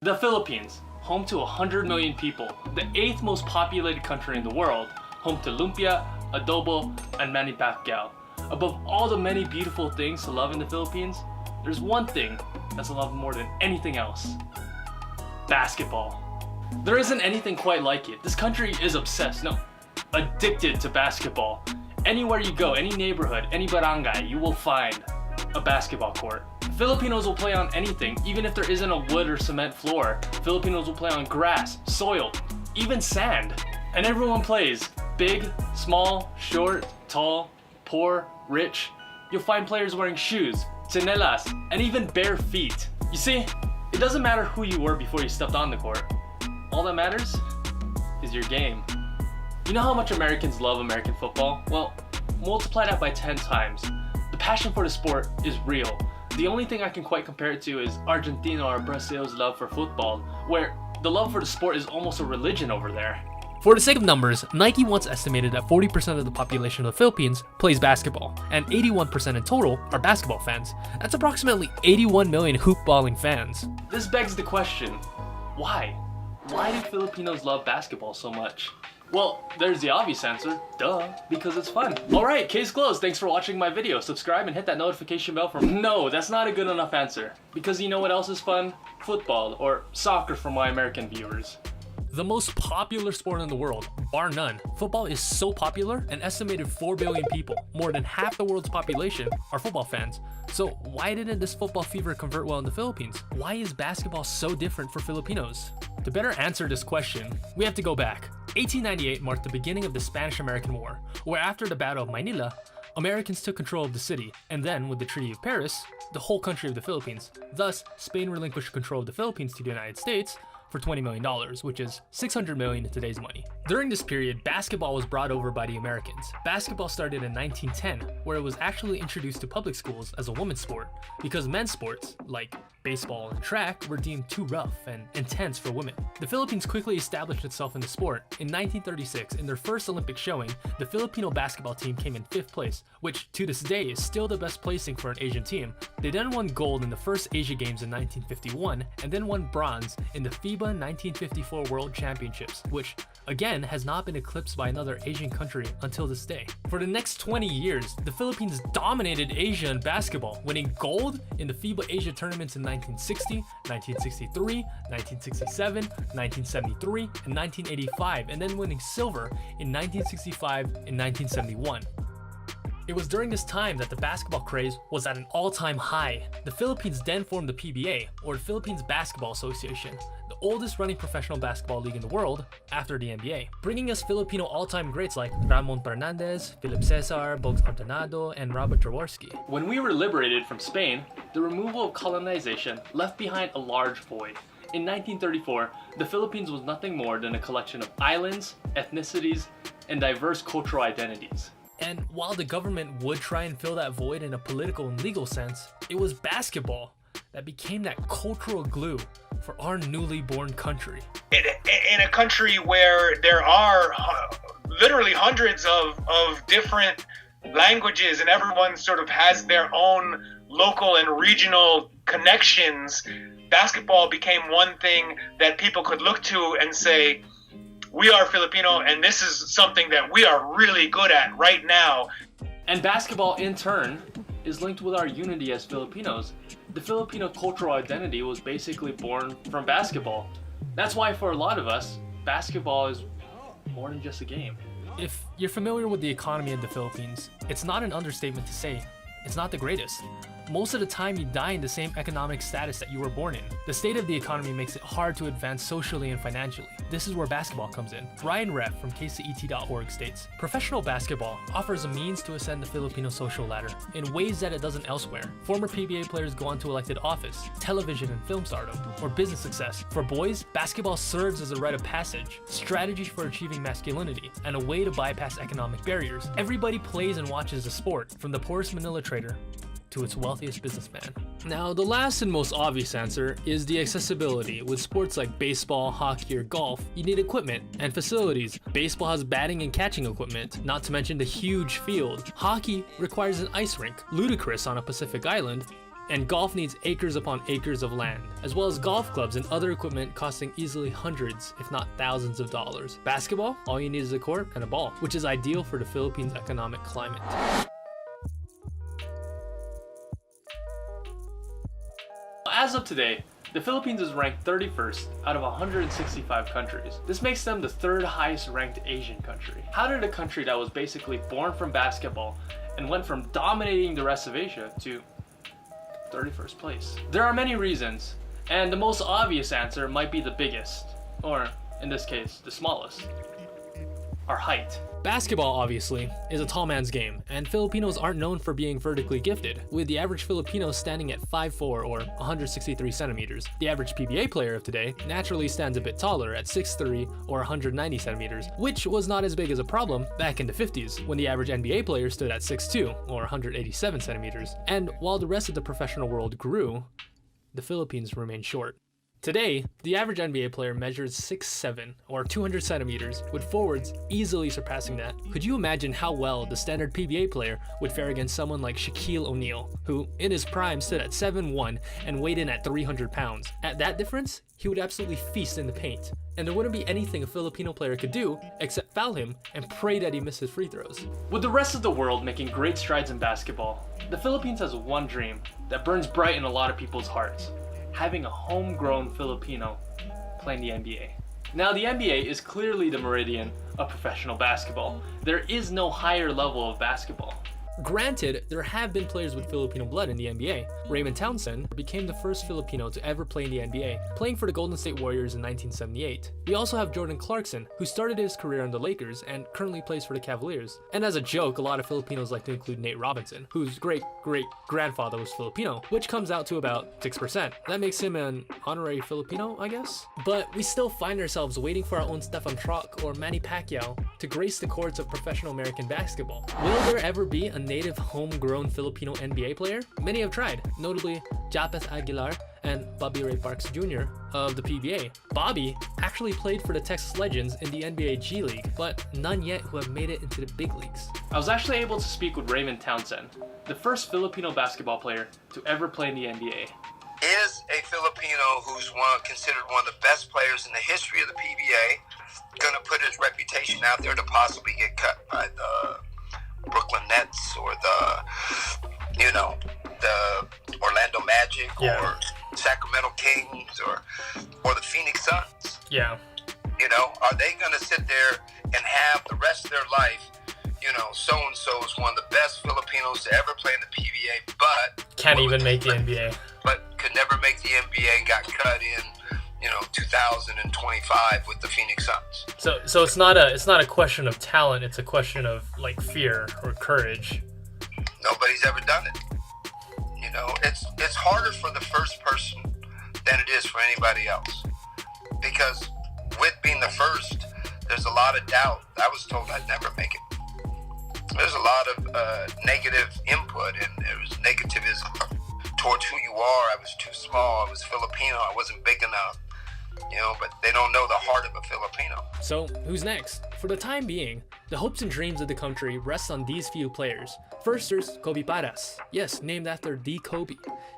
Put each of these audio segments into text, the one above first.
The Philippines, home to 100 million people, the 8th most populated country in the world, home to lumpia, adobo, and Manny Pacquiao. Above all the many beautiful things to love in the Philippines, there's one thing that's loved more than anything else: basketball. There isn't anything quite like it. This country is obsessed, no, addicted to basketball. Anywhere you go, any neighborhood, any barangay, you will find a basketball court. Filipinos will play on anything, even if there isn't a wood or cement floor. Filipinos will play on grass, soil, even sand. And everyone plays. Big, small, short, tall, poor, rich. You'll find players wearing shoes, tsinelas, and even bare feet. You see, it doesn't matter who you were before you stepped on the court. All that matters is your game. You know how much Americans love American football? Well, multiply that by 10 times. The passion for the sport is real. The only thing I can quite compare it to is Argentina or Brazil's love for football, where the love for the sport is almost a religion over there. For the sake of numbers, Nike once estimated that 40% of the population of the Philippines plays basketball, and 81% in total are basketball fans. That's approximately 81 million hoopballing fans. This begs the question, why? Why do Filipinos love basketball so much? Well, there's the obvious answer, duh, because it's fun. Alright, case closed. Thanks for watching my video. Subscribe and hit that notification bell for No, that's not a good enough answer. Because you know what else is fun? Football, or soccer for my American viewers. The most popular sport in the world, bar none. Football is so popular, an estimated 4 billion people, more than half the world's population, are football fans. So why didn't this football fever convert well in the Philippines? Why is basketball so different for Filipinos? To better answer this question, we have to go back. 1898 marked the beginning of the Spanish-American War, where after the Battle of Manila, Americans took control of the city, and then with the Treaty of Paris, the whole country of the Philippines. Thus, Spain relinquished control of the Philippines to the United States for $20 million, which is $600 million in today's money. During this period, basketball was brought over by the Americans. Basketball started in 1910, where it was actually introduced to public schools as a women's sport, because men's sports, like baseball and track, were deemed too rough and intense for women. The Philippines quickly established itself in the sport. In 1936, in their first Olympic showing, the Filipino basketball team came in 5th place, which to this day is still the best placing for an Asian team. They then won gold in the first Asia Games in 1951, and then won bronze in the FIBA 1954 World Championships, which again has not been eclipsed by another Asian country until this day. For the next 20 years, the Philippines dominated Asia in basketball, winning gold in the FIBA Asia tournaments in 1960, 1963, 1967, 1973, and 1985, and then winning silver in 1965 and 1971. It was during this time that the basketball craze was at an all-time high. The Philippines then formed the PBA, or the Philippines Basketball Association, the oldest running professional basketball league in the world after the NBA, bringing us Filipino all-time greats like Ramon Fernandez, Philip Cesar, Bogs Artonado, and Robert Jaworski. When we were liberated from Spain, the removal of colonization left behind a large void. In 1934, the Philippines was nothing more than a collection of islands, ethnicities, and diverse cultural identities. And while the government would try and fill that void in a political and legal sense, it was basketball that became that cultural glue for our newly born country. In a country where there are literally hundreds of different languages and everyone sort of has their own local and regional connections, basketball became one thing that people could look to and say, we are Filipino, and this is something that we are really good at right now. And basketball, in turn, is linked with our unity as Filipinos. The Filipino cultural identity was basically born from basketball. That's why for a lot of us, basketball is more than just a game. If you're familiar with the economy of the Philippines, it's not an understatement to say it's not the greatest. Most of the time you die in the same economic status that you were born in. The state of the economy makes it hard to advance socially and financially. This is where basketball comes in. Ryan Ref from kcet.org states, professional basketball offers a means to ascend the Filipino social ladder in ways that it doesn't elsewhere. Former PBA players go on to elected office, television and film stardom, or business success. For boys, basketball serves as a rite of passage, strategy for achieving masculinity, and a way to bypass economic barriers. Everybody plays and watches the sport, from the poorest Manila trader to its wealthiest businessman. Now, the last and most obvious answer is the accessibility. With sports like baseball, hockey, or golf, you need equipment and facilities. Baseball has batting and catching equipment, not to mention the huge field. Hockey requires an ice rink, ludicrous on a Pacific island, And golf needs acres upon acres of land, as well as golf clubs and other equipment costing easily hundreds, if not thousands of dollars. Basketball, all you need is a court and a ball, which is ideal for the Philippines' economic climate. As of today, the Philippines is ranked 31st out of 165 countries. This makes them the third highest ranked Asian country. How did a country that was basically born from basketball and went from dominating the rest of Asia to 31st place? There are many reasons, and the most obvious answer might be the biggest, or in this case, the smallest. Our height. Basketball, obviously, is a tall man's game, and Filipinos aren't known for being vertically gifted, with the average Filipino standing at 5'4" or 163 centimeters. The average PBA player of today naturally stands a bit taller at 6'3" or 190 centimeters, which was not as big as a problem back in the 50s, when the average NBA player stood at 6'2" or 187 centimeters. And while the rest of the professional world grew, the Philippines remained short. Today, the average NBA player measures 6'7" or 200 centimeters, with forwards easily surpassing that. Could you imagine how well the standard PBA player would fare against someone like Shaquille O'Neal, who in his prime stood at 7'1" and weighed in at 300 pounds? At that difference, he would absolutely feast in the paint, and there wouldn't be anything a Filipino player could do except foul him and pray that he misses free throws. With the rest of the world making great strides in basketball, the Philippines has one dream that burns bright in a lot of people's hearts: having a homegrown Filipino playing the NBA. Now, the NBA is clearly the meridian of professional basketball. There is no higher level of basketball. Granted, there have been players with Filipino blood in the NBA. Raymond Townsend became the first Filipino to ever play in the NBA, playing for the Golden State Warriors in 1978. We also have Jordan Clarkson, who started his career on the Lakers and currently plays for the Cavaliers. And as a joke, a lot of Filipinos like to include Nate Robinson, whose great-great-grandfather was Filipino, which comes out to about 6%. That makes him an honorary Filipino, I guess? But we still find ourselves waiting for our own Stefan Troc or Manny Pacquiao to grace the courts of professional American basketball. Will there ever be a native homegrown Filipino NBA player? Many have tried, notably Japeth Aguilar and Bobby Ray Parks Jr. of the PBA. Bobby actually played for the Texas Legends in the NBA G League, but none yet who have made it into the big leagues. I was actually able to speak with Raymond Townsend, the first Filipino basketball player to ever play in the NBA. Is a Filipino who's considered one of the best players in the history of the PBA going to put his reputation out there to possibly get cut by the Brooklyn Nets or the Orlando Magic or Sacramento Kings or the Phoenix Suns? Yeah. Are they going to sit there and have the rest of their life, so-and-so is one of the best Filipinos to ever play in the PBA, but Can't even make the NBA. But could never make the NBA and got cut in 2025 with the Phoenix Suns. So it's not a question of talent, it's a question of like fear or courage. Nobody's ever done it. It's harder for the first person than it is for anybody else. Because with being the first, there's a lot of doubt. I was told I'd never make it. There's a lot of negative input, and there was negativism towards who you are. I was too small, I was Filipino, I wasn't big enough. But they don't know the heart of a Filipino. So, who's next? For the time being, the hopes and dreams of the country rest on these few players. First, there's Kobe Paras. Yes, named after the Kobe.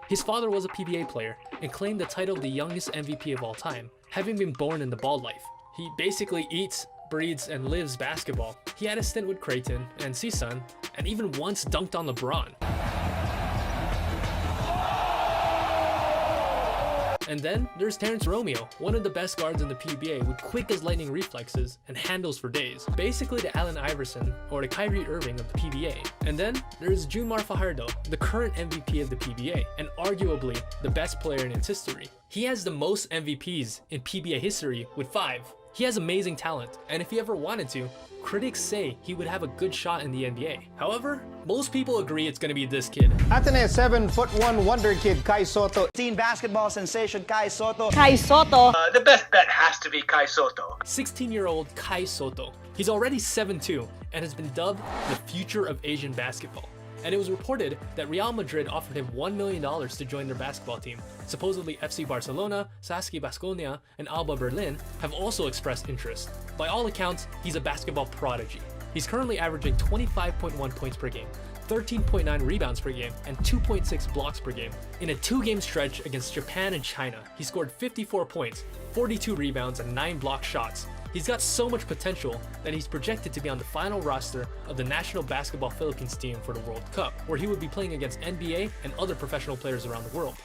His father was a PBA player and claimed the title of the youngest MVP of all time, having been born in the ball life. He basically eats, breathes, and lives basketball. He had a stint with Creighton and CSUN, and even once dunked on LeBron. And then there's Terrence Romeo, one of the best guards in the PBA with quick as lightning reflexes and handles for days. Basically the Allen Iverson or the Kyrie Irving of the PBA. And then there's Junmar Fajardo, the current MVP of the PBA and arguably the best player in its history. He has the most MVPs in PBA history with 5. He has amazing talent, and if he ever wanted to, critics say he would have a good shot in the NBA. However, most people agree it's gonna be this kid. Ateneo 7'1" wonder kid Kai Soto. Teen basketball sensation Kai Soto. Kai Soto. The best bet has to be Kai Soto. 16-year-old Kai Soto. He's already 7'2" and has been dubbed the future of Asian basketball. And it was reported that Real Madrid offered him $1 million to join their basketball team. Supposedly FC Barcelona, Saski Baskonia, and Alba Berlin have also expressed interest. By all accounts, he's a basketball prodigy. He's currently averaging 25.1 points per game, 13.9 rebounds per game, and 2.6 blocks per game. In a 2-game stretch against Japan and China, he scored 54 points, 42 rebounds, and 9 block shots. He's got so much potential that he's projected to be on the final roster of the National Basketball Philippines team for the World Cup, where he would be playing against NBA and other professional players around the world.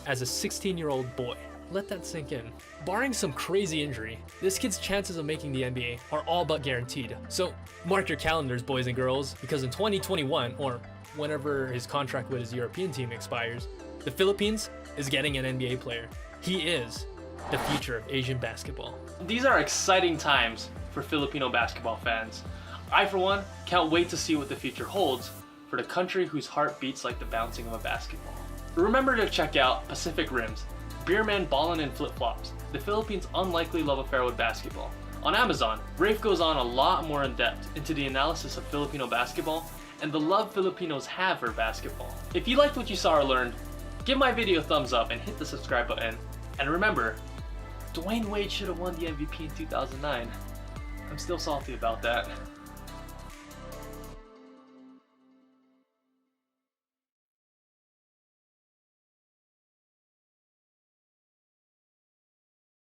As a 16-year-old boy. Let that sink in. Barring some crazy injury, this kid's chances of making the NBA are all but guaranteed. So mark your calendars, boys and girls, because in 2021, or whenever his contract with his European team expires, the Philippines is getting an NBA player. He is the future of Asian basketball. These are exciting times for Filipino basketball fans. I, for one, can't wait to see what the future holds for the country whose heart beats like the bouncing of a basketball. Remember to check out Pacific Rims, Beer Man Ballin' in Flip-Flops, the Philippines' unlikely love affair with basketball. On Amazon, Rafe goes on a lot more in depth into the analysis of Filipino basketball and the love Filipinos have for basketball. If you liked what you saw or learned, give my video a thumbs up and hit the subscribe button. And remember, Dwayne Wade should have won the MVP in 2009. I'm still salty about that.